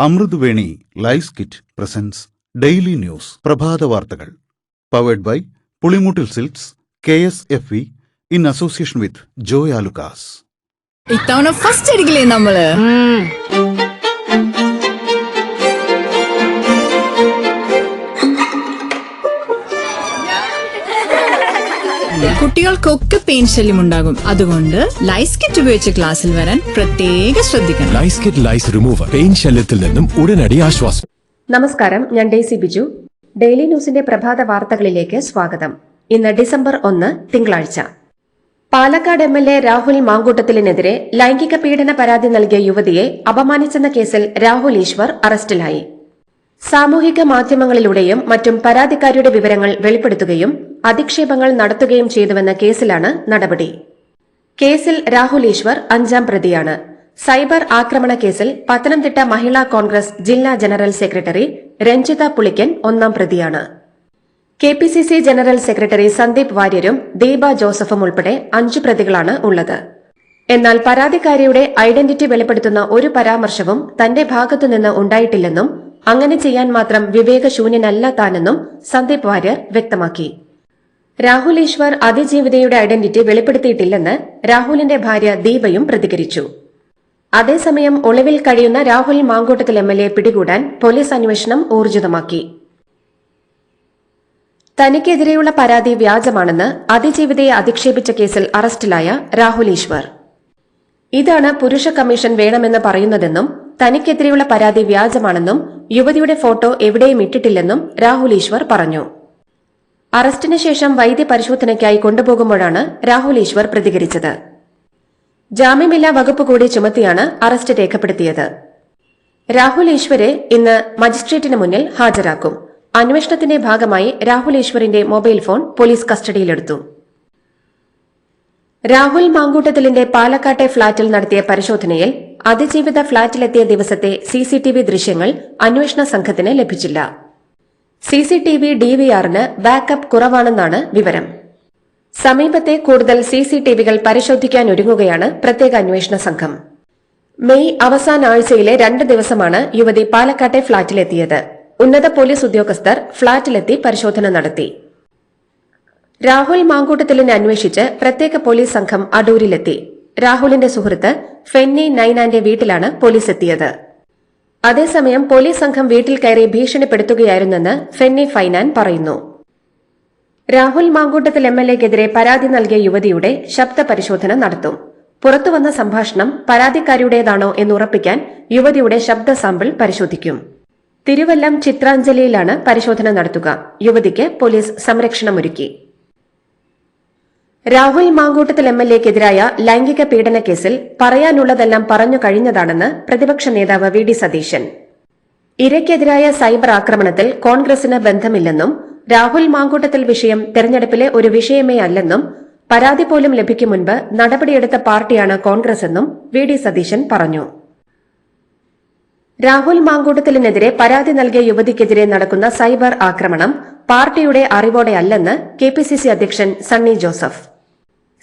അമൃതവേണി ലൈസ് കിറ്റ് presents daily news പ്രഭാത വാർത്തകൾ powered by Pulimoottil silks KSFE in association with Joy Alukkas. ഇത്തവണ ഫസ്റ്റ് അടിക്കില്ലേ നമ്മള്? കുട്ടികൾക്കൊക്കെ പെയിൻ ശല്യം ഉണ്ടാകും. അതുകൊണ്ട് ലൈസ് കിറ്റ് ഉപയോഗിച്ച് ക്ലാസ്സിൽ വരാൻ പ്രത്യേക ശ്രദ്ധിക്കണം. Lice kit lice remover pain ശല്യത്തിൽ നിന്നും ഉടനടി ആശ്വാസം. നമസ്കാരം, ഞാൻ ഡെയ്സി ബിജു. ഡെയിലി ന്യൂസിന്റെ പ്രഭാത വാർത്തകളിലേക്ക് സ്വാഗതം. ഇന്ന് ഡിസംബർ 1 തിങ്കളാഴ്ച. പാലക്കാട് MLA രാഹുൽ മാങ്കൂട്ടത്തിലിനെതിരെ ലൈംഗിക പീഡന പരാതി നൽകിയ യുവതിയെ അപമാനിച്ചെന്ന കേസിൽ രാഹുൽ ഈശ്വർ അറസ്റ്റിലായി. സാമൂഹിക മാധ്യമങ്ങളിലൂടെയും മറ്റും പരാതിക്കാരിയുടെ വിവരങ്ങൾ വെളിപ്പെടുത്തുകയും അധിക്ഷേപങ്ങൾ നടത്തുകയും ചെയ്തുവെന്ന കേസിലാണ് നടപടി. കേസിൽ രാഹുൽ ഈശ്വർ 5ാം പ്രതിയാണ്. സൈബർ ആക്രമണ കേസിൽ പത്തനംതിട്ട മഹിളാ കോൺഗ്രസ് ജില്ലാ ജനറൽ സെക്രട്ടറി രഞ്ജിത പുളിക്കൻ 1ാം പ്രതിയാണ്. KPCC ജനറൽ സെക്രട്ടറി സന്ദീപ് വാര്യരും ദീപ ജോസഫും ഉൾപ്പെടെ 5 പ്രതികളാണ് ഉള്ളത്. എന്നാൽ പരാതിക്കാരിയുടെ ഐഡന്റിറ്റി വെളിപ്പെടുത്തുന്ന ഒരു പരാമർശവും തന്റെ ഭാഗത്തുനിന്ന് ഉണ്ടായിട്ടില്ലെന്നും അങ്ങനെ ചെയ്യാൻ മാത്രം വിവേകശൂന്യനല്ല താനെന്നും സന്ദീപ് വാര്യർ വ്യക്തമാക്കി. രാഹുൽ ഈശ്വർ അതിജീവിതയുടെ ഐഡന്റിറ്റി വെളിപ്പെടുത്തിയിട്ടില്ലെന്ന് രാഹുലിന്റെ ഭാര്യ ദീപയും പ്രതികരിച്ചു. അതേസമയം ഒളിവിൽ കഴിയുന്ന രാഹുൽ മാങ്കൂട്ടത്തിൽ MLA പിടികൂടാൻ പോലീസ് അന്വേഷണം ഊർജിതമാക്കി. തനിക്കെതിരെയുള്ള പരാതി വ്യാജമാണെന്ന് അതിജീവിതയെ അധിക്ഷേപിച്ച കേസിൽ അറസ്റ്റിലായ രാഹുൽ ഈശ്വർ. ഇതാണ് പുരുഷ കമ്മീഷൻ വേണമെന്ന് പറയുന്നതെന്നും തനിക്കെതിരെയുള്ള പരാതി വ്യാജമാണെന്നും യുവതിയുടെ ഫോട്ടോ എവിടെയും ഇട്ടിട്ടില്ലെന്നും രാഹുൽ ഈശ്വർ പറഞ്ഞു. അറസ്റ്റിന് ശേഷം വൈദ്യപരിശോധനയ്ക്കായി കൊണ്ടുപോകുമ്പോഴാണ് രാഹുൽ ഈശ്വർ പ്രതികരിച്ചത്. ജാമ്യമില്ലാ വകുപ്പ് കൂടി ചുമത്തിയാണ് അറസ്റ്റ് രേഖപ്പെടുത്തിയത്. രാഹുൽ ഈശ്വരെ ഇന്ന് മജിസ്ട്രേറ്റിന് മുന്നിൽ ഹാജരാക്കും. അന്വേഷണത്തിന്റെ ഭാഗമായി രാഹുൽ ഈശ്വറിന്റെ മൊബൈൽ ഫോൺ പോലീസ് കസ്റ്റഡിയിലെടുത്തു. രാഹുൽ മാങ്കൂട്ടത്തിലിന്റെ പാലക്കാട്ടെ ഫ്ളാറ്റിൽ നടത്തിയ പരിശോധനയിൽ അതിജീവിത ഫ്ളാറ്റിലെത്തിയ ദിവസത്തെ CCTV ദൃശ്യങ്ങൾ അന്വേഷണ സംഘത്തിന് ലഭിച്ചില്ല. CCTV DVRന് ബാക്കപ്പ് കുറവാണെന്നാണ് വിവരം. സമീപത്തെ കൂടുതൽ CCTVകൾ പരിശോധിക്കാനൊരുങ്ങുകയാണ് പ്രത്യേക അന്വേഷണ സംഘം. മെയ് അവസാന ആഴ്ചയിലെ 2 ദിവസമാണ് യുവതി പാലക്കാട്ടെ ഫ്ളാറ്റിലെത്തിയത്. ഉന്നത പോലീസ് ഉദ്യോഗസ്ഥർ ഫ്ളാറ്റിലെത്തി പരിശോധന നടത്തി. രാഹുൽ മാങ്കൂട്ടത്തിലിനെ അന്വേഷിച്ച് പ്രത്യേക പോലീസ് സംഘം അടൂരിലെത്തി. രാഹുലിന്റെ സുഹൃത്ത് ഫെന്നി നൈനാന്റെ വീട്ടിലാണ് പോലീസ് എത്തിയത്. അതേസമയം പോലീസ് സംഘം വീട്ടിൽ കയറി ഭീഷണിപ്പെടുത്തുകയായിരുന്നെന്ന് ഫെന്നി ഫൈനാൻ പറയുന്നു. രാഹുൽ മാങ്കൂട്ടത്തിൽ MLAക്കെതിരെ പരാതി നൽകിയ യുവതിയുടെ ശബ്ദ പരിശോധന നടത്തും. പുറത്തുവന്ന സംഭാഷണം പരാതിക്കാരിയുടേതാണോ എന്നുറപ്പിക്കാൻ യുവതിയുടെ ശബ്ദ സാമ്പിൾ പരിശോധിക്കും. തിരുവല്ലം ചിത്രാഞ്ജലിയിലാണ് പരിശോധന നടത്തുക. യുവതിക്ക് പോലീസ് സംരക്ഷണമൊരുക്കി. രാഹുൽ മാങ്കൂട്ടത്തിൽ MLAക്കെതിരായ ലൈംഗിക പീഡന കേസിൽ പറയാനുള്ളതെല്ലാം പറഞ്ഞു കഴിഞ്ഞതാണെന്ന് പ്രതിപക്ഷ നേതാവ് VD സതീശൻ. ഇരയ്ക്കെതിരായ സൈബർ ആക്രമണത്തിൽ കോൺഗ്രസിന് ബന്ധമില്ലെന്നും രാഹുൽ മാങ്കൂട്ടത്തിൽ വിഷയം തെരഞ്ഞെടുപ്പിലെ ഒരു വിഷയമേ അല്ലെന്നും പരാതി പോലും ലഭിക്കും മുൻപ് നടപടിയെടുത്ത പാർട്ടിയാണ് കോൺഗ്രസ് എന്നും VD സതീശൻ പറഞ്ഞു. രാഹുൽ മാങ്കൂട്ടത്തിലിനെതിരെ പരാതി നൽകിയ യുവതിക്കെതിരെ നടക്കുന്ന സൈബർ ആക്രമണം പാർട്ടിയുടെ അറിവോടെ അല്ലെന്ന് KPCC അധ്യക്ഷൻ സണ്ണി ജോസഫ്.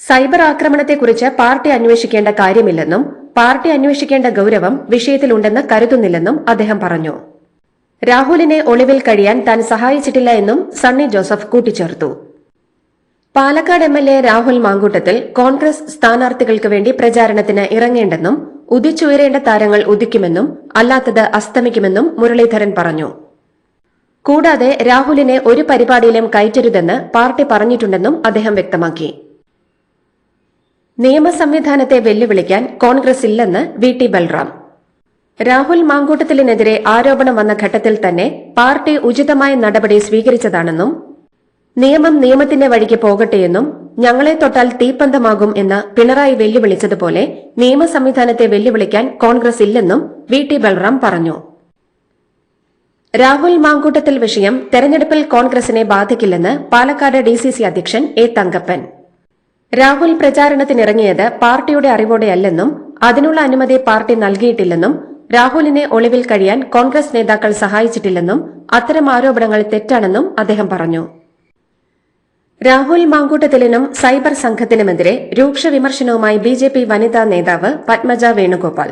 സൈബർ ആക്രമണത്തെക്കുറിച്ച് പാർട്ടി അന്വേഷിക്കേണ്ട കാര്യമില്ലെന്നും പാർട്ടി അന്വേഷിക്കേണ്ട ഗൌരവം വിഷയത്തിലുണ്ടെന്ന് കരുതുന്നില്ലെന്നും അദ്ദേഹം പറഞ്ഞു. രാഹുലിനെ ഒളിവിൽ കഴിയാൻ താൻ സഹായിച്ചിട്ടില്ല എന്നും സണ്ണി ജോസഫ് കൂട്ടിച്ചേർത്തു. പാലക്കാട് MLA രാഹുൽ മാങ്കൂട്ടത്തിൽ കോൺഗ്രസ് സ്ഥാനാർത്ഥികൾക്ക് വേണ്ടി പ്രചാരണത്തിന് ഇറങ്ങേണ്ടെന്നും ഉദിച്ചുയരേണ്ട താരങ്ങൾ ഉദിക്കുമെന്നും അല്ലാത്തത് അസ്തമിക്കുമെന്നും മുരളീധരൻ പറഞ്ഞു. കൂടാതെ രാഹുലിനെ ഒരു പരിപാടിയിലും കയറ്റരുതെന്ന് പാർട്ടി പറഞ്ഞിട്ടുണ്ടെന്നും അദ്ദേഹം വ്യക്തമാക്കി. നിയമ സംവിധാനത്തെ വെല്ലുവിളിക്കാൻ കോൺഗ്രസ് ഇല്ലെന്ന് VT ബൽറാം. രാഹുൽ മാങ്കൂട്ടത്തിലിനെതിരെ ആരോപണം വന്ന ഘട്ടത്തിൽ തന്നെ പാർട്ടി ഉചിതമായ നടപടി സ്വീകരിച്ചതാണെന്നും നിയമം നിയമത്തിന്റെ വഴിക്ക് പോകട്ടെയെന്നും ഞങ്ങളെ തൊട്ടാൽ തീപ്പന്തമാകും എന്ന് പിണറായി വെല്ലുവിളിച്ചതുപോലെ നിയമ സംവിധാനത്തെ വെല്ലുവിളിക്കാൻ കോൺഗ്രസ് ഇല്ലെന്നും VT ബൽറാം പറഞ്ഞു. രാഹുൽ മാങ്കൂട്ടത്തിൽ വിഷയം തെരഞ്ഞെടുപ്പിൽ കോൺഗ്രസിനെ ബാധിക്കില്ലെന്ന് പാലക്കാട് DCC അധ്യക്ഷൻ A തങ്കപ്പൻ. രാഹുൽ പ്രചാരണത്തിനിറങ്ങിയത് പാർട്ടിയുടെ അറിവോടെയല്ലെന്നും അതിനുള്ള അനുമതി പാർട്ടി നൽകിയിട്ടില്ലെന്നും രാഹുലിനെ ഒളിവിൽ കഴിയാൻ കോൺഗ്രസ് നേതാക്കൾ സഹായിച്ചിട്ടില്ലെന്നും അത്തരം ആരോപണങ്ങൾ തെറ്റാണെന്നും അദ്ദേഹം പറഞ്ഞു. രാഹുൽ മാങ്കൂട്ടത്തിലിനും സൈബർ സംഘത്തിനുമെതിരെ രൂക്ഷ വിമർശനവുമായി BJP വനിതാ നേതാവ് പത്മജ വേണുഗോപാൽ.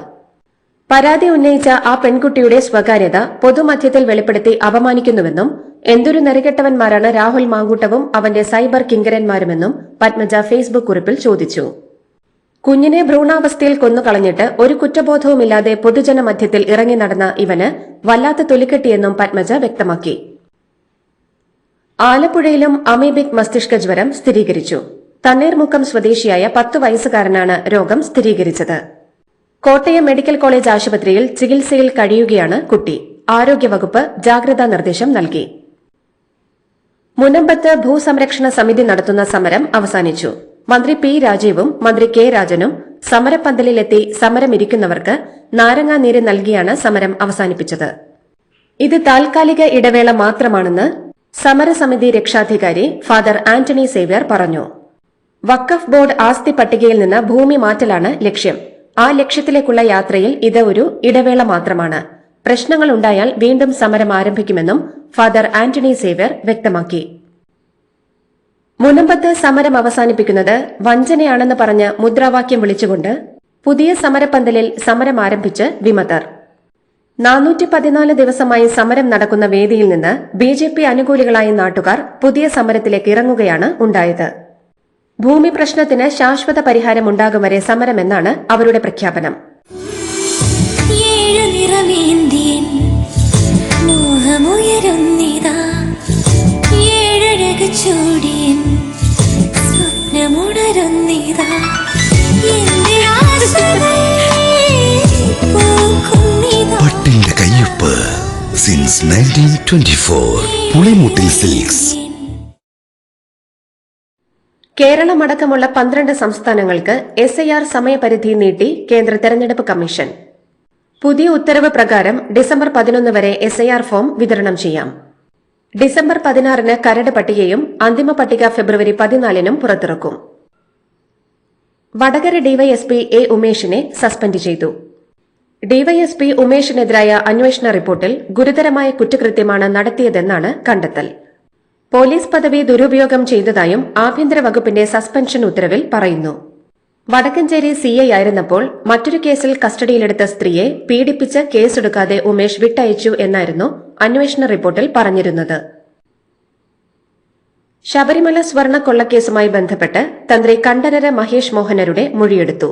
പരാതി ഉന്നയിച്ച ആ പെൺകുട്ടിയുടെ സ്വകാര്യത പൊതുമധ്യത്തിൽ വെളിപ്പെടുത്തി അപമാനിക്കുന്നുവെന്നും എന്തൊരു നെറികെട്ടവന്മാരാണ് രാഹുൽ മാങ്കൂട്ടവും അവന്റെ സൈബർ കിങ്കരന്മാരുമെന്നും പത്മജ ഫേസ്ബുക്ക് കുറിപ്പിൽ ചോദിച്ചു. കുഞ്ഞിനെ ഭ്രൂണാവസ്ഥയിൽ കൊന്നുകളഞ്ഞിട്ട് ഒരു കുറ്റബോധവുമില്ലാതെ പൊതുജന മധ്യത്തിൽ ഇറങ്ങി നടന്ന ഇവന് വല്ലാത്ത തൊലിക്കെട്ടിയെന്നും പത്മജ വ്യക്തമാക്കി. ആലപ്പുഴയിലും അമീബിക് മസ്തിഷ്ക ജ്വരം സ്ഥിരീകരിച്ചു. തണ്ണീർമുക്കം സ്വദേശിയായ 10 വയസ്സുകാരനാണ് രോഗം സ്ഥിരീകരിച്ചത്. കോട്ടയം മെഡിക്കൽ കോളേജ് ആശുപത്രിയിൽ ചികിത്സയിൽ കഴിയുകയാണ് കുട്ടി. ആരോഗ്യവകുപ്പ് ജാഗ്രതാ നിർദ്ദേശം നൽകി. മുനമ്പത്ത് ഭൂസംരക്ഷണ സമിതി നടത്തുന്ന സമരം അവസാനിച്ചു. മന്ത്രി പി രാജീവും മന്ത്രി കെ രാജനും സമരപ്പന്തലിലെത്തി സമരമിരിക്കുന്നവർക്ക് നാരങ്ങാനീര് നൽകിയാണ് സമരം അവസാനിപ്പിച്ചത്. ഇത് താൽക്കാലിക ഇടവേള മാത്രമാണെന്ന് സമരസമിതി രക്ഷാധികാരി ഫാദർ ആന്റണി സേവ്യർ പറഞ്ഞു. വഖഫ് ബോർഡ് ആസ്തി പട്ടികയിൽ നിന്ന് ഭൂമി മാറ്റലാണ് ലക്ഷ്യം. ആ ലക്ഷ്യത്തിലേക്കുള്ള യാത്രയിൽ ഇത് ഒരു ഇടവേള മാത്രമാണ്. പ്രശ്നങ്ങളുണ്ടായാൽ വീണ്ടും സമരം ആരംഭിക്കുമെന്നും ഫാദർ ആന്റണി സേവ്യർ വ്യക്തമാക്കി. മുനമ്പത്ത് സമരം അവസാനിപ്പിക്കുന്നത് വഞ്ചനയാണെന്ന് പറഞ്ഞ് മുദ്രാവാക്യം വിളിച്ചുകൊണ്ട് പുതിയ സമരപ്പന്തലിൽ സമരം ആരംഭിച്ച് വിമതർ. 414 ദിവസമായി സമരം നടക്കുന്ന വേദിയിൽ നിന്ന് BJP അനുകൂലികളായ നാട്ടുകാർ പുതിയ സമരത്തിലേക്ക് ഇറങ്ങുകയാണ് ഉണ്ടായത്. ഭൂമി പ്രശ്നത്തിന് ശാശ്വത പരിഹാരം ഉണ്ടാകും വരെ സമരമെന്നാണ് അവരുടെ പ്രഖ്യാപനം. പട്ടിന്റെ കയ്യൊപ്പ് സിൻസ് 1924 പുളിമുട്ടിൽ സിൽക്സ്. കേരളമടക്കമുള്ള 12 സംസ്ഥാനങ്ങൾക്ക് SIR സമയപരിധി നീട്ടി കേന്ദ്ര തെരഞ്ഞെടുപ്പ് കമ്മീഷൻ. പുതിയ ഉത്തരവ് പ്രകാരം ഡിസംബർ 11 വരെ SIR ഫോം വിതരണം ചെയ്യാം. ഡിസംബർ 16-ന് കരട് പട്ടികയും അന്തിമ പട്ടിക ഫെബ്രുവരി 14-നും പുറത്തിറക്കും. വടകര ഡിവൈഎസ്പി A ഉമേഷിനെ സസ്പെൻഡ് ചെയ്തു. ഡിവൈഎസ്പി ഉമേഷിനെതിരായ അന്വേഷണ റിപ്പോർട്ടിൽ ഗുരുതരമായ കുറ്റകൃത്യമാണ് നടത്തിയതെന്നാണ് കണ്ടെത്തൽ. പോലീസ് പദവി ദുരുപയോഗം ചെയ്തതായും ആഭ്യന്തര വകുപ്പിന്റെ സസ്പെൻഷൻ ഉത്തരവിൽ പറയുന്നു. വടക്കഞ്ചേരി CI ആയിരുന്നപ്പോൾ മറ്റൊരു കേസിൽ കസ്റ്റഡിയിലെടുത്ത സ്ത്രീയെ പീഡിപ്പിച്ച് കേസെടുക്കാതെ ഉമേഷ് വിട്ടയച്ചു എന്നായിരുന്നു അന്വേഷണ റിപ്പോർട്ടിൽ പറഞ്ഞിരുന്നത്. ശബരിമല സ്വർണ്ണക്കൊള്ളക്കേസുമായി ബന്ധപ്പെട്ട് തന്ത്രി കണ്ഠരര് മഹേഷ് മോഹനരുടെ മൊഴിയെടുത്തു.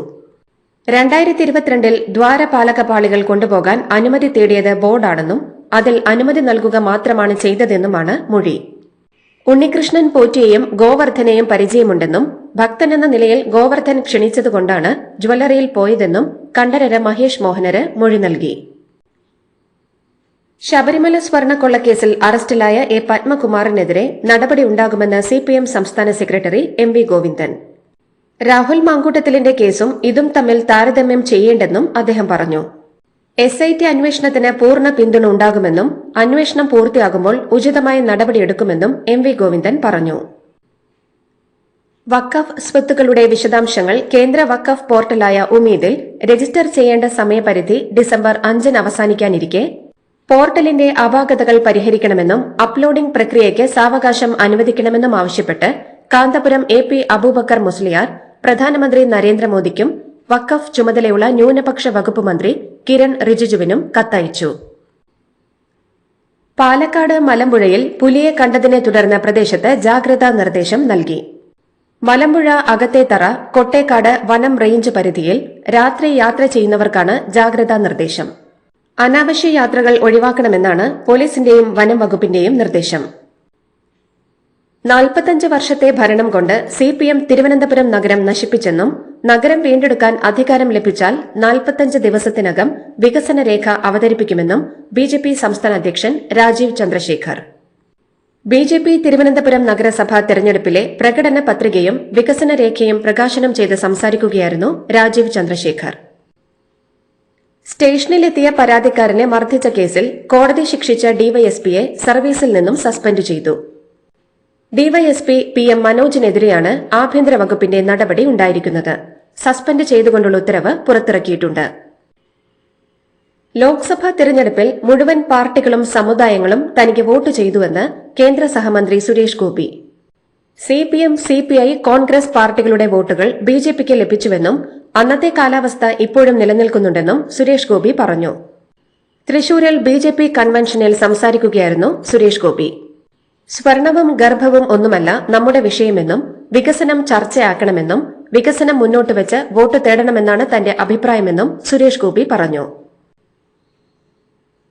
2022-ൽ ദ്വാരപാലകപാളികൾ കൊണ്ടുപോകാൻ അനുമതി തേടിയത് ബോർഡാണെന്നും അതിൽ അനുമതി നൽകുക മാത്രമാണ് ചെയ്തതെന്നുമാണ് മൊഴി. ഉണ്ണികൃഷ്ണൻ പോറ്റിയെയും ഗോവർദ്ധനെയും പരിചയമുണ്ടെന്നും ഭക്തനെന്ന നിലയിൽ ഗോവർദ്ധൻ ക്ഷണിച്ചതുകൊണ്ടാണ് ജ്വല്ലറിയിൽ പോയതെന്നും കണ്ഠരര് മഹേഷ് മോഹനര് മൊഴി നൽകി. ശബരിമല സ്വർണ്ണക്കൊള്ളക്കേസിൽ അറസ്റ്റിലായ A പത്മകുമാറിനെതിരെ നടപടിയുണ്ടാകുമെന്ന് CPM സംസ്ഥാന സെക്രട്ടറി MV ഗോവിന്ദൻ. രാഹുൽ മാങ്കൂട്ടത്തിലിന്റെ കേസും ഇതും തമ്മിൽ താരതമ്യം ചെയ്യേണ്ടെന്നും അദ്ദേഹം പറഞ്ഞു. SIT അന്വേഷണത്തിന് പൂർണ്ണ പിന്തുണ ഉണ്ടാകുമെന്നും അന്വേഷണം പൂർത്തിയാകുമ്പോൾ ഉചിതമായ നടപടിയെടുക്കുമെന്നും MV ഗോവിന്ദൻ പറഞ്ഞു. വഖഫ് സ്വത്തുക്കളുടെ വിശദാംശങ്ങൾ കേന്ദ്ര വഖഫ് പോർട്ടലായ ഉമീദിൽ രജിസ്റ്റർ ചെയ്യേണ്ട സമയപരിധി ഡിസംബർ 5-ന് അവസാനിക്കാനിരിക്കെ പോർട്ടലിന്റെ അപാകതകൾ പരിഹരിക്കണമെന്നും അപ്ലോഡിംഗ് പ്രക്രിയയ്ക്ക് സാവകാശം അനുവദിക്കണമെന്നും ആവശ്യപ്പെട്ട് കാന്തപുരം AP അബൂബക്കർ മുസ്ലിയാർ പ്രധാനമന്ത്രി നരേന്ദ്രമോദിക്കും വഖഫ് ചുമതലയുള്ള ന്യൂനപക്ഷ വകുപ്പ് മന്ത്രി കിരൺ റിജിജുവിനും കത്തയച്ചു. പാലക്കാട് മലമ്പുഴയിൽ പുലിയെ കണ്ടതിനെ തുടർന്ന് പ്രദേശത്ത് ജാഗ്രതാ നിർദ്ദേശം നൽകി. മലമ്പുഴ അകത്തേത്തറ കൊട്ടേക്കാട് വനം റേഞ്ച് പരിധിയിൽ രാത്രി യാത്ര ചെയ്യുന്നവർക്കാണ് ജാഗ്രതാ നിർദ്ദേശം. അനാവശ്യ യാത്രകൾ ഒഴിവാക്കണമെന്നാണ് പോലീസിന്റെയും വനം വകുപ്പിന്റെയും നിർദ്ദേശം. 45 വർഷത്തെ ഭരണം കൊണ്ട് CPM തിരുവനന്തപുരം നഗരം നശിപ്പിച്ചെന്നും നഗരം വീണ്ടെടുക്കാൻ അധികാരം ലഭിച്ചാൽ 45 ദിവസത്തിനകം വികസന രേഖ അവതരിപ്പിക്കുമെന്നും BJP സംസ്ഥാന അധ്യക്ഷൻ രാജീവ് ചന്ദ്രശേഖർ. BJP തിരുവനന്തപുരം നഗരസഭ തെരഞ്ഞെടുപ്പിലെ പ്രകടന പത്രികയും വികസന രേഖയും പ്രകാശനം ചെയ്ത് സംസാരിക്കുകയായിരുന്നു രാജീവ് ചന്ദ്രശേഖർ. സ്റ്റേഷനിലെത്തിയ പരാതിക്കാരനെ മർദ്ദിച്ച കേസിൽ കോടതി ശിക്ഷിച്ച ഡിവൈഎസ്പിയെ സർവീസിൽ നിന്നും സസ്പെൻഡ് ചെയ്തു. ഡിവൈഎസ്പി PM മനോജിനെതിരെയാണ് ആഭ്യന്തര വകുപ്പിന്റെ നടപടി ഉണ്ടായിരിക്കുന്നത്. സസ്പെൻഡ് ചെയ്തുകൊണ്ടുള്ള ഉത്തരവ് പുറത്തിറക്കിയിട്ടുണ്ട്. ലോക്സഭാ തെരഞ്ഞെടുപ്പിൽ മുഴുവൻ പാർട്ടികളും സമുദായങ്ങളും തനിക്ക് വോട്ട് ചെയ്തുവെന്ന് കേന്ദ്ര സഹമന്ത്രി സുരേഷ് ഗോപി. CPM, CPI, കോൺഗ്രസ് പാർട്ടികളുടെ വോട്ടുകൾ BJPക്ക് ലഭിച്ചുവെന്നും അന്നത്തെ കാലാവസ്ഥ ഇപ്പോഴും നിലനിൽക്കുന്നുണ്ടെന്നും സുരേഷ് ഗോപി പറഞ്ഞു. തൃശൂരിൽ BJP കൺവെൻഷനിൽ സംസാരിക്കുകയായിരുന്നു സുരേഷ് ഗോപി. സ്വർണവും ഗർഭവും ഒന്നുമല്ല നമ്മുടെ വിഷയമെന്നും വികസനം ചർച്ചയാക്കണമെന്നും വികസനം മുന്നോട്ട് വെച്ച് വോട്ട് തേടണമെന്നാണ് തന്റെ അഭിപ്രായമെന്നും സുരേഷ് ഗോപി പറഞ്ഞു.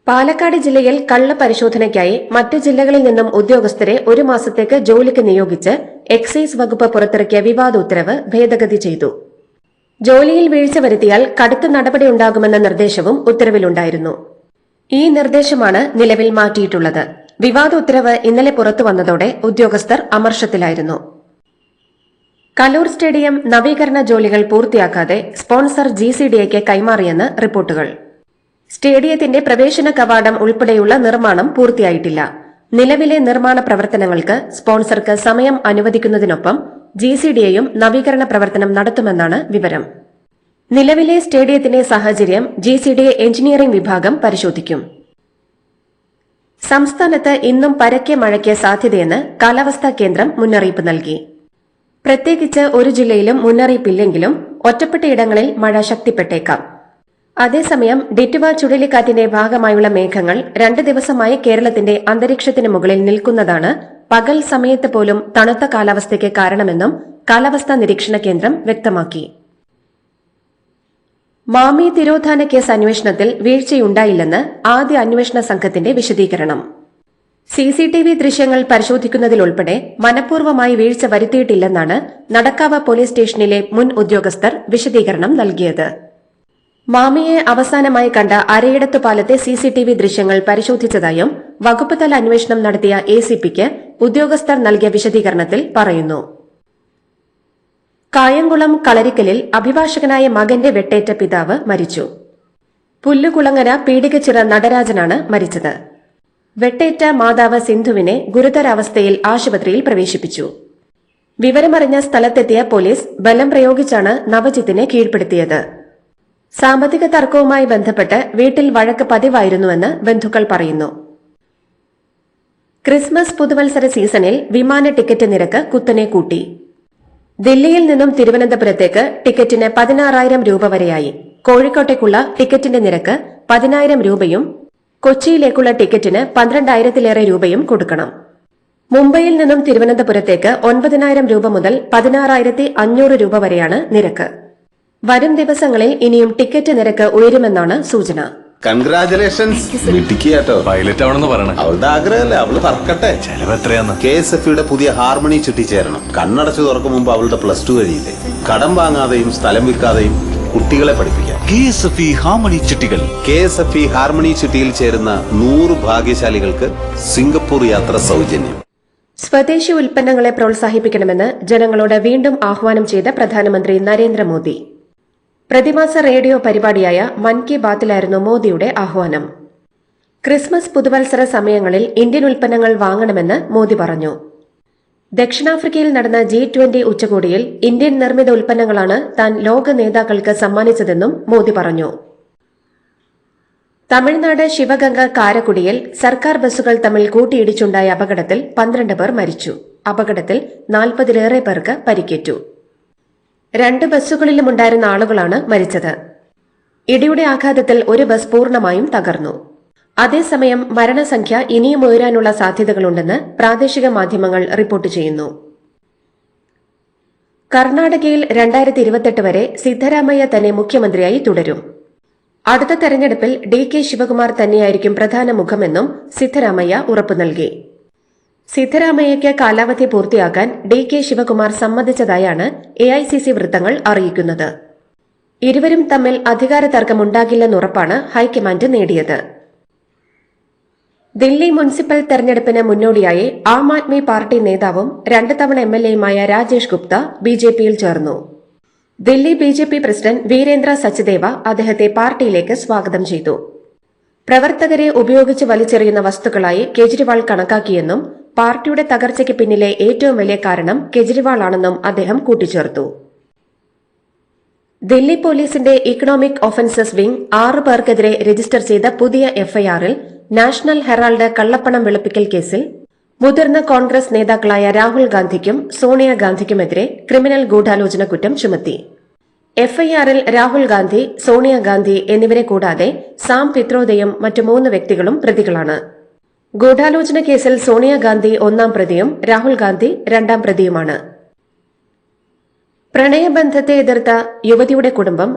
പാലക്കാട് ജില്ലയിൽ കള്ള പരിശോധനയ്ക്കായി മറ്റ് ജില്ലകളിൽ നിന്നും ഉദ്യോഗസ്ഥരെ 1 മാസത്തേക്ക് ജോലിക്ക് നിയോഗിച്ച് എക്സൈസ് വകുപ്പ് പുറത്തിറക്കിയ വിവാദ ഉത്തരവ് ഭേദഗതി ചെയ്തു. ജോലിയിൽ വീഴ്ച വരുത്തിയാൽ കടുത്ത നടപടിയുണ്ടാകുമെന്ന നിർദ്ദേശവും ഉത്തരവിലുണ്ടായിരുന്നു. ഈ നിർദ്ദേശമാണ് നിലവിൽ മാറ്റിയിട്ടുള്ളത്. വിവാദ ഉത്തരവ് ഇന്നലെ പുറത്തുവന്നതോടെ ഉദ്യോഗസ്ഥർ അമർഷത്തിലായിരുന്നു. കലൂർ സ്റ്റേഡിയം നവീകരണ ജോലികൾ പൂർത്തിയാക്കാതെ സ്പോൺസർ GCDAയ്ക്ക് കൈമാറിയെന്ന് റിപ്പോർട്ടുകൾ. സ്റ്റേഡിയത്തിന്റെ പ്രവേശന കവാടം ഉൾപ്പെടെയുള്ള നിർമ്മാണം പൂർത്തിയായിട്ടില്ല. നിലവിലെ നിർമ്മാണ പ്രവർത്തനങ്ങൾക്ക് സ്പോൺസർക്ക് സമയം അനുവദിക്കുന്നതിനൊപ്പം GCDAയും നവീകരണ പ്രവർത്തനം നടത്തുമെന്നാണ് വിവരം. നിലവിലെ സ്റ്റേഡിയത്തിന്റെ സാഹചര്യം GCDA എഞ്ചിനീയറിംഗ് വിഭാഗം പരിശോധിക്കും. സംസ്ഥാനത്ത് ഇന്നും പരക്കെ മഴയ്ക്ക് സാധ്യതയെന്ന് കാലാവസ്ഥാ കേന്ദ്രം മുന്നറിയിപ്പ് നൽകി. പ്രത്യേകിച്ച് ഒരു ജില്ലയിലും മുന്നറിയിപ്പില്ലെങ്കിലും ഒറ്റപ്പെട്ടയിടങ്ങളിൽ മഴ ശക്തിപ്പെട്ടേക്കാം. അതേസമയം ഡിറ്റുവ ചുഴലിക്കാറ്റിന്റെ ഭാഗമായുള്ള മേഘങ്ങൾ 2 ദിവസമായി കേരളത്തിന്റെ അന്തരീക്ഷത്തിന് മുകളിൽ നിൽക്കുന്നതാണ് പകൽ സമയത്ത് പോലും തണുത്ത കാലാവസ്ഥയ്ക്ക് കാരണമെന്നും കാലാവസ്ഥാ നിരീക്ഷണ കേന്ദ്രം വ്യക്തമാക്കി. മാമി തിരോധാന കേസ് അന്വേഷണത്തിൽ വീഴ്ചയുണ്ടായില്ലെന്ന് ആദ്യ അന്വേഷണ സംഘത്തിന്റെ വിശദീകരണം. CCTV ദൃശ്യങ്ങൾ പരിശോധിക്കുന്നതിലുൾപ്പെടെ മനഃപൂർവ്വമായി വീഴ്ച വരുത്തിയിട്ടില്ലെന്നാണ് നടക്കാവ് പോലീസ് സ്റ്റേഷനിലെ മുൻ ഉദ്യോഗസ്ഥർ വിശദീകരണം നൽകിയത്. മാമിയെ അവസാനമായി കണ്ട അരയിടത്തു പാലത്തെ CCTV ദൃശ്യങ്ങൾ പരിശോധിച്ചതായും വകുപ്പ് തല അന്വേഷണം നടത്തിയ ACPക്ക് ഉദ്യോഗസ്ഥർ നൽകിയ വിശദീകരണത്തിൽ പറയുന്നു. കായംകുളം കളരിക്കലിൽ അഭിഭാഷകനായ മകന്റെ വെട്ടേറ്റ പിതാവ് മരിച്ചു. പുല്ലുകുളങ്ങര പീടികച്ചിറ നടരാജനാണ് മരിച്ചത്. വെട്ടേറ്റ മാതാവ് സിന്ധുവിനെ ഗുരുതരാവസ്ഥയിൽ ആശുപത്രിയിൽ പ്രവേശിപ്പിച്ചു. വിവരമറിഞ്ഞ സ്ഥലത്തെത്തിയ പോലീസ് ബലം പ്രയോഗിച്ചാണ് നവജിത്തിനെ കീഴ്പ്പെടുത്തിയത്. സാമ്പത്തിക തർക്കവുമായി ബന്ധപ്പെട്ട് വീട്ടിൽ വഴക്ക് പതിവായിരുന്നുവെന്ന് ബന്ധുക്കൾ പറയുന്നു. ക്രിസ്മസ് പുതുവത്സര സീസണിൽ വിമാന ടിക്കറ്റ് നിരക്ക് കുത്തനെ കൂട്ടി. ദില്ലിയിൽ നിന്നും തിരുവനന്തപുരത്തേക്ക് ടിക്കറ്റിന് 16,000 രൂപ വരെയായി. കോഴിക്കോട്ടേക്കുള്ള ടിക്കറ്റിന്റെ നിരക്ക് 10,000 രൂപയും കൊച്ചിയിലേക്കുള്ള ടിക്കറ്റിന് 12,000-ലേറെ രൂപയും കൊടുക്കണം. മുംബൈയിൽ നിന്നും തിരുവനന്തപുരത്തേക്ക് 9,000 രൂപ മുതൽ 16,500 രൂപ വരെയാണ് നിരക്ക്. വരും ദിവസങ്ങളിൽ ഇനിയും ടിക്കറ്റ് നിരക്ക് ഉയരുമെന്നാണ് സൂചന. കൺഗ്രാചുലേഷൻസ്. മിടുക്കിയാട്ടോ. പൈലറ്റ് ആവണമെന്ന് പറയണേ. അവളുടെ ആഗ്രഹമല്ലേ, അവള് പറക്കട്ടെ. ചെലവ് എത്രയാന്ന്? KSFEയുടെ പുതിയ ഹാർമണി ചിട്ടി ചേരണം. കണ്ണടച്ചു തുറക്കും മുമ്പ് അവളുടെ +2 കഴിയില്ലേ. കടം വാങ്ങാതെയും സ്ഥലം വിൽക്കാതെയും കുട്ടികളെ പഠിപ്പിക്കാം. KSFE ഹാർമണി ചിട്ടികൾ. KSFE ഹാർമണി ചിട്ടിയിൽ ചേരുന്ന 100 ഭാഗ്യശാലികൾക്ക് സിംഗപ്പൂർ യാത്ര സൗജന്യം. സ്വദേശി ഉൽപ്പന്നങ്ങളെ പ്രോത്സാഹിപ്പിക്കണമെന്ന് ജനങ്ങളോട് വീണ്ടും ആഹ്വാനം ചെയ്ത പ്രധാനമന്ത്രി നരേന്ദ്രമോദി. പ്രതിമാസ റേഡിയോ പരിപാടിയായ മൻ കി ബാത്തിലായിരുന്നു മോദിയുടെ ആഹ്വാനം. ക്രിസ്മസ് പുതുവത്സര സമയങ്ങളിൽ ഇന്ത്യൻ ഉൽപ്പന്നങ്ങൾ വാങ്ങണമെന്ന് മോദി പറഞ്ഞു. ദക്ഷിണാഫ്രിക്കയിൽ നടന്ന G20 ഉച്ചകോടിയിൽ ഇന്ത്യൻ നിർമ്മിത ഉൽപ്പന്നങ്ങളാണ് താൻ ലോക നേതാക്കൾക്ക് സമ്മാനിച്ചതെന്നും മോദി പറഞ്ഞു. തമിഴ്നാട് ശിവഗംഗ കാരക്കുടിയിൽ സർക്കാർ ബസ്സുകൾ തമ്മിൽ കൂട്ടിയിടിച്ചുണ്ടായ അപകടത്തിൽ 12 പേർ മരിച്ചു. അപകടത്തിൽ 40-ലേറെ പേർക്ക് പരിക്കേറ്റു. 2 ബസ്സുകളിലുമുണ്ടായിരുന്ന ആളുകളാണ് മരിച്ചത്. ഇടിയുടെ ആഘാതത്തിൽ ഒരു ബസ് പൂർണ്ണമായും തകർന്നു. അതേസമയം മരണസംഖ്യ ഇനിയും ഉയരാനുള്ള സാധ്യതകളുണ്ടെന്ന് പ്രാദേശിക മാധ്യമങ്ങൾ റിപ്പോർട്ട് ചെയ്യുന്നു. കർണാടകയിൽ 2028 വരെ സിദ്ധരാമയ്യ തന്നെ മുഖ്യമന്ത്രിയായി തുടരും. അടുത്ത തെരഞ്ഞെടുപ്പിൽ DK ശിവകുമാർ തന്നെയായിരിക്കും പ്രധാന മുഖമെന്നും സിദ്ധരാമയ്യ ഉറപ്പു നൽകി. സിദ്ധരാമയ്യയ്ക്ക് കാലാവധി പൂർത്തിയാക്കാൻ DK ശിവകുമാർ സമ്മതിച്ചതായാണ് AICC വൃത്തങ്ങൾ അറിയിക്കുന്നത്. ഇരുവരും തമ്മിൽ അധികാര തർക്കമുണ്ടാകില്ലെന്നുറപ്പാണ് ഹൈക്കമാൻഡ് നേടിയത്. ദില്ലി മുനിസിപ്പൽ തെരഞ്ഞെടുപ്പിന് മുന്നോടിയായി ആം ആദ്മി പാർട്ടി നേതാവും 2 തവണ MLAയുമായ രാജേഷ് ഗുപ്ത BJPയിൽ ചേർന്നു. ദില്ലി BJP പ്രസിഡന്റ് വീരേന്ദ്ര സച്ദേവ അദ്ദേഹത്തെ പാർട്ടിയിലേക്ക് സ്വാഗതം ചെയ്തു. പ്രവർത്തകരെ ഉപയോഗിച്ച് വലിച്ചെറിയുന്ന വസ്തുക്കളായി കെജ്രിവാൾ കണക്കാക്കിയെന്നും പാർട്ടിയുടെ തകർച്ചയ്ക്ക് പിന്നിലെ ഏറ്റവും വലിയ കാരണം കെജ്രിവാളാണെന്നും അദ്ദേഹം കൂട്ടിച്ചേർത്തു. ദില്ലി പോലീസിന്റെ ഇക്കണോമിക് ഒഫൻസസ് വിംഗ് 6 പേർക്കെതിരെ രജിസ്റ്റർ ചെയ്ത പുതിയ FIRൽ നാഷണൽ ഹെറാൾഡ് കള്ളപ്പണം വെളുപ്പിക്കൽ കേസിൽ മുതിർന്ന കോൺഗ്രസ് നേതാക്കളായ രാഹുൽ ഗാന്ധിക്കും സോണിയാഗാന്ധിക്കുമെതിരെ ക്രിമിനൽ ഗൂഢാലോചന കുറ്റം ചുമത്തി. എഫ്ഐആറിൽ രാഹുൽ ഗാന്ധി, സോണിയാഗാന്ധി എന്നിവരെ കൂടാതെ സാം പിത്രോദയും മറ്റു 3 വ്യക്തികളും പ്രതികളാണ്. ഗൂഢാലോചന കേസിൽ സോണിയാഗാന്ധി 1-ാം പ്രതിയും രാഹുൽ ഗാന്ധി 2-ാം പ്രതിയുമാണ്. പ്രണയബന്ധത്തെ എതിർത്ത യുവതിയുടെ കുടുംബം